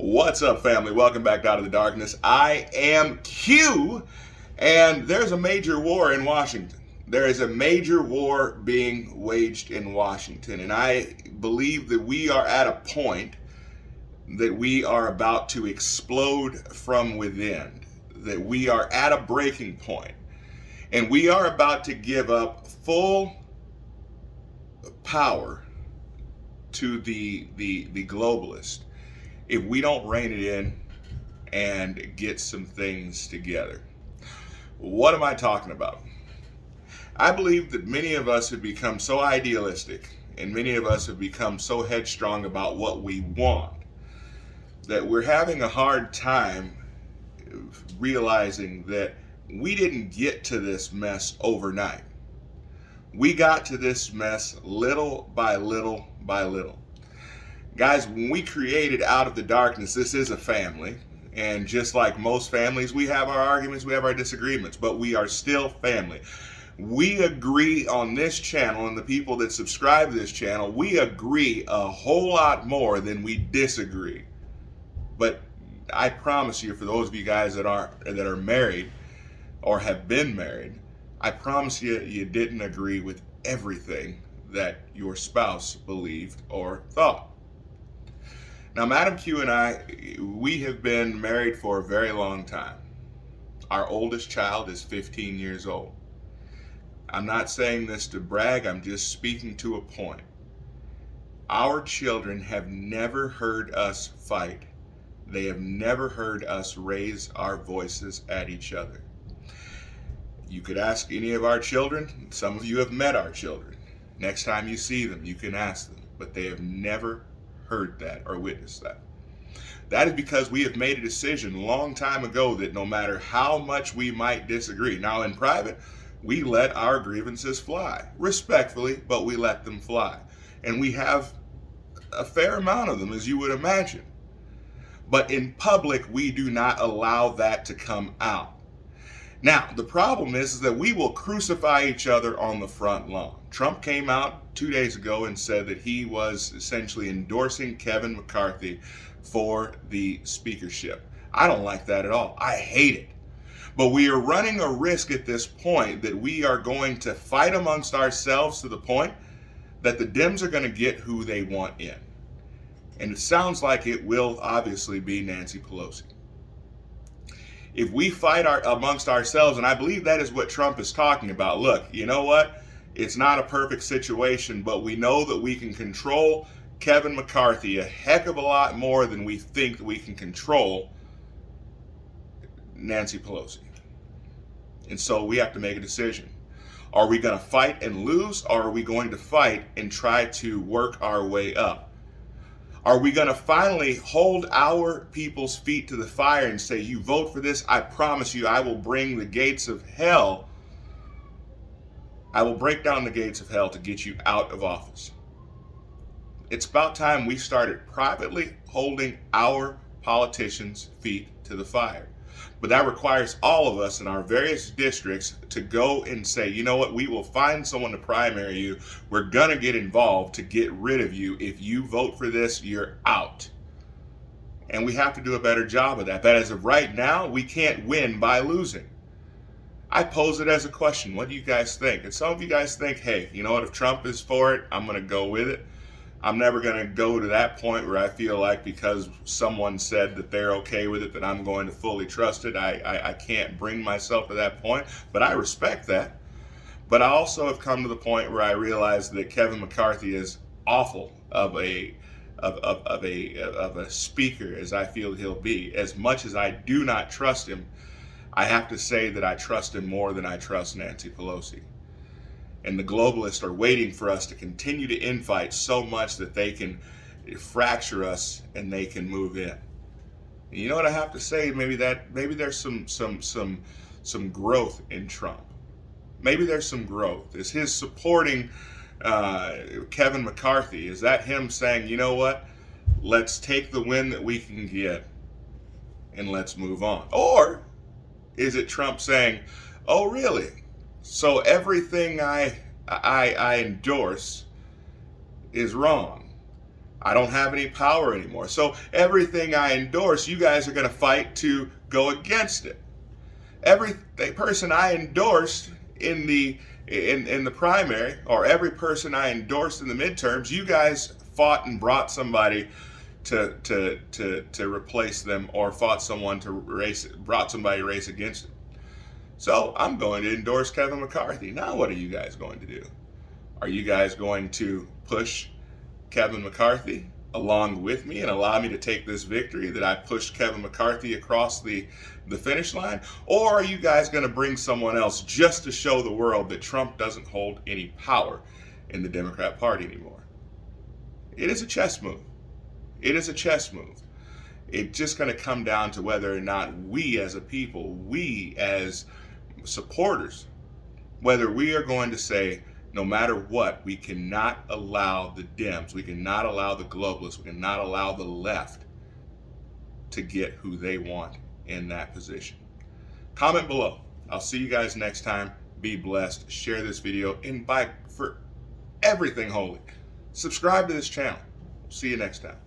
What's up, family? Welcome back out of the darkness. I am Q, and there's a major war in Washington. There is a major war being waged in Washington, and I believe that we are at a point that we are about to explode from within, that we are at a breaking point, and we are about to give up full power to the globalist if we don't rein it in and get some things together. What am I talking about? I believe that many of us have become so idealistic and many of us have become so headstrong about what we want that we're having a hard time realizing that we didn't get to this mess overnight. We got to this mess little by little by little. Guys, when we created Out of the Darkness, this is a family. And just like most families, we have our arguments, we have our disagreements, but we are still family. We agree on this channel, and the people that subscribe to this channel, we agree a whole lot more than we disagree. But I promise you, for those of you guys that are married or have been married, I promise you, you didn't agree with everything that your spouse believed or thought. Now, Madam Q and I, we have been married for a very long time. Our oldest child is 15 years old. I'm not saying this to brag, I'm just speaking to a point. Our children have never heard us fight. They have never heard us raise our voices at each other. You could ask any of our children. Some of you have met our children. Next time you see them, you can ask them, but they have never heard that or witnessed that. That is because we have made a decision a long time ago that no matter how much we might disagree, now in private, we let our grievances fly, respectfully, but we let them fly. And we have a fair amount of them, as you would imagine. But in public, we do not allow that to come out. Now, the problem is that we will crucify each other on the front lawn. Trump came out 2 days ago and said that he was essentially endorsing Kevin McCarthy for the speakership. I don't like that at all. I hate it. But we are running a risk at this point that we are going to fight amongst ourselves to the point that the Dems are going to get who they want in. And it sounds like it will obviously be Nancy Pelosi. If we fight amongst ourselves, and I believe that is what Trump is talking about. Look, you know what? It's not a perfect situation, but we know that we can control Kevin McCarthy a heck of a lot more than we think that we can control Nancy Pelosi. And so we have to make a decision. Are we going to fight and lose, or are we going to fight and try to work our way up? Are we going to finally hold our people's feet to the fire and say, you vote for this, I promise you I will bring the gates of hell. I will break down the gates of hell to get you out of office. It's about time we started privately holding our politicians' feet to the fire. But that requires all of us in our various districts to go and say, you know what, we will find someone to primary you. We're going to get involved to get rid of you. If you vote for this, you're out. And we have to do a better job of that. But as of right now, we can't win by losing. I pose it as a question. What do you guys think? And some of you guys think, hey, you know what, if Trump is for it, I'm going to go with it. I'm never going to go to that point where I feel like because someone said that they're okay with it, that I'm going to fully trust it. I can't bring myself to that point, but I respect that. But I also have come to the point where I realize that Kevin McCarthy is awful of a speaker as I feel he'll be. As much as I do not trust him, I have to say that I trust him more than I trust Nancy Pelosi. And the globalists are waiting for us to continue to infight so much that they can fracture us and they can move in. And you know what I have to say? Maybe there's some growth in Trump. Maybe there's some growth. Is his supporting Kevin McCarthy? Is that him saying, you know what? Let's take the win that we can get and let's move on? Or is it Trump saying, oh, really? So everything I endorse is wrong. I don't have any power anymore. So everything I endorse, you guys are going to fight to go against it. Every person I endorsed in the primary, or every person I endorsed in the midterms, you guys fought and brought somebody to replace them, or brought somebody to race against them. So I'm going to endorse Kevin McCarthy. Now what are you guys going to do? Are you guys going to push Kevin McCarthy along with me and allow me to take this victory that I pushed Kevin McCarthy across the finish line? Or are you guys going to bring someone else just to show the world that Trump doesn't hold any power in the Democrat Party anymore? It is a chess move. It is a chess move. It's just going to come down to whether or not we as a people, we as supporters, whether we are going to say, no matter what, we cannot allow the Dems, we cannot allow the globalists, we cannot allow the left to get who they want in that position. Comment below. I'll see you guys next time. Be blessed. Share this video. And for everything holy, subscribe to this channel. See you next time.